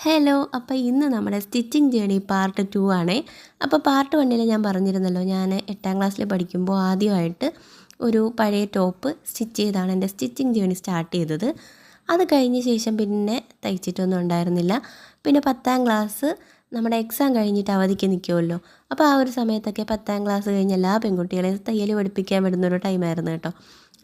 Hello, അപ്പോൾ ഇന്ന് നമ്മുടെ സ്റ്റിച്ചിങ് ജേണി പാർട്ട് 2 ആണേ. അപ്പോൾ പാർട്ട് 1 ഞാൻ പറഞ്ഞിരുന്നല്ലോ, ഞാൻ 8ാം ക്ലാസ്സിൽ പഠിക്കുമ്പോൾ ആദ്യമായിട്ട് ഒരു പഴയ ടോപ്പ് സ്റ്റിച്ച് ചെയ്താണ് എൻ്റെ സ്റ്റിച്ചിങ് ജേണി സ്റ്റാർട്ട് ചെയ്തത്. അത് കഴിഞ്ഞ ശേഷം പിന്നെ തയ്ച്ചിട്ടൊന്നും ഉണ്ടായിരുന്നില്ല. പിന്നെ 10ാം ക്ലാസ് നമ്മുടെ എക്സാം കഴിഞ്ഞിട്ട് അവധിക്ക് നിൽക്കുമല്ലോ. അപ്പോൾ ആ ഒരു സമയത്തൊക്കെ 10ാം ക്ലാസ് കഴിഞ്ഞ് എല്ലാ പെൺകുട്ടികളെയും തയ്യൽ പഠിപ്പിക്കാൻ വിടുന്നൊരു ടൈമായിരുന്നു കേട്ടോ.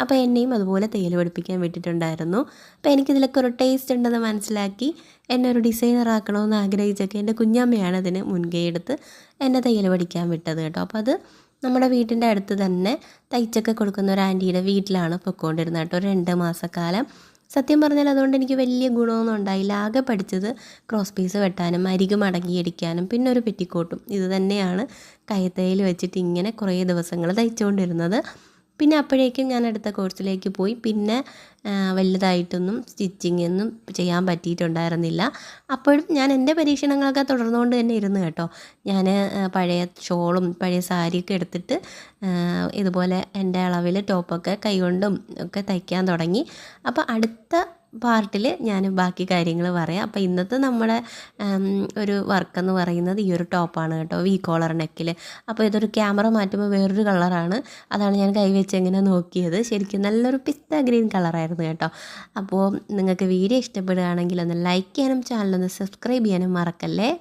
അപ്പോൾ എന്നെയും അതുപോലെ തയ്യൽ പഠിപ്പിക്കാൻ വിട്ടിട്ടുണ്ടായിരുന്നു. അപ്പോൾ എനിക്കിതിലൊക്കെ ഒരു ടേസ്റ്റ് ഉണ്ടെന്ന് മനസ്സിലാക്കി എന്നെ ഒരു ഡിസൈനർ ആക്കണമെന്ന് ആഗ്രഹിച്ചൊക്കെ എൻ്റെ കുഞ്ഞമ്മയാണ് അതിന് മുൻകൈ എടുത്ത് എന്നെ തയ്യൽ പഠിക്കാൻ വിട്ടത് കേട്ടോ. അപ്പോൾ അത് നമ്മുടെ വീട്ടിൻ്റെ അടുത്ത് തന്നെ തയ്ച്ചൊക്കെ കൊടുക്കുന്ന ഒരു ആൻറ്റിയുടെ വീട്ടിലാണ് പൊയ്ക്കൊണ്ടിരുന്നത് കേട്ടോ, ഒരു 2 മാസക്കാലം. സത്യം പറഞ്ഞാൽ അതുകൊണ്ട് എനിക്ക് വലിയ ഗുണമൊന്നും ഉണ്ടായില്ല. ആകെ പഠിച്ചത് ക്രോസ് പീസ് വെട്ടാനും അരികു മടങ്ങിയടിക്കാനും പിന്നെ ഒരു പെറ്റിക്കോട്ടും. ഇത് തന്നെയാണ് കൈത്തയ്യൽ വെച്ചിട്ട് ഇങ്ങനെ കുറേ ദിവസങ്ങൾ തയ്ച്ചുകൊണ്ടിരുന്നത്. പിന്നെ അപ്പോഴേക്കും ഞാൻ അടുത്ത കോഴ്സിലേക്ക് പോയി. പിന്നെ വലുതായിട്ടൊന്നും സ്റ്റിച്ചിങ്ങൊന്നും ചെയ്യാൻ പറ്റിയിട്ടുണ്ടായിരുന്നില്ല. അപ്പോഴും ഞാൻ എൻ്റെ പരീക്ഷണങ്ങളൊക്കെ തുടർന്നുകൊണ്ട് തന്നെ ഇരുന്നു കേട്ടോ. ഞാൻ പഴയ ഷോളും പഴയ സാരിയൊക്കെ എടുത്തിട്ട് ഇതുപോലെ എൻ്റെ അളവിൽ ടോപ്പൊക്കെ കൈകൊണ്ടും ഒക്കെ തയ്ക്കാൻ തുടങ്ങി. അപ്പോൾ അടുത്ത പാർട്ടിൽ ഞാൻ ബാക്കി കാര്യങ്ങൾ പറയാം. അപ്പോൾ ഇന്നത്തെ നമ്മുടെ ഒരു വർക്കെന്ന് പറയുന്നത് ഈ ഒരു ടോപ്പാണ് കേട്ടോ, വി കോളർ നെക്കിൽ. അപ്പോൾ ഇതൊരു ക്യാമറ മാറ്റുമ്പോൾ വേറൊരു കളറാണ്, അതാണ് ഞാൻ കൈവച്ച് എങ്ങനെ നോക്കിയത്. ശരിക്കും നല്ലൊരു പിസ്ത ഗ്രീൻ കളറായിരുന്നു കേട്ടോ. അപ്പോൾ നിങ്ങൾക്ക് വീഡിയോ ഇഷ്ടപ്പെടുകയാണെങ്കിൽ ഒന്ന് ലൈക്ക് ചെയ്യാനും ചാനലൊന്ന് സബ്സ്ക്രൈബ് ചെയ്യാനും മറക്കല്ലേ.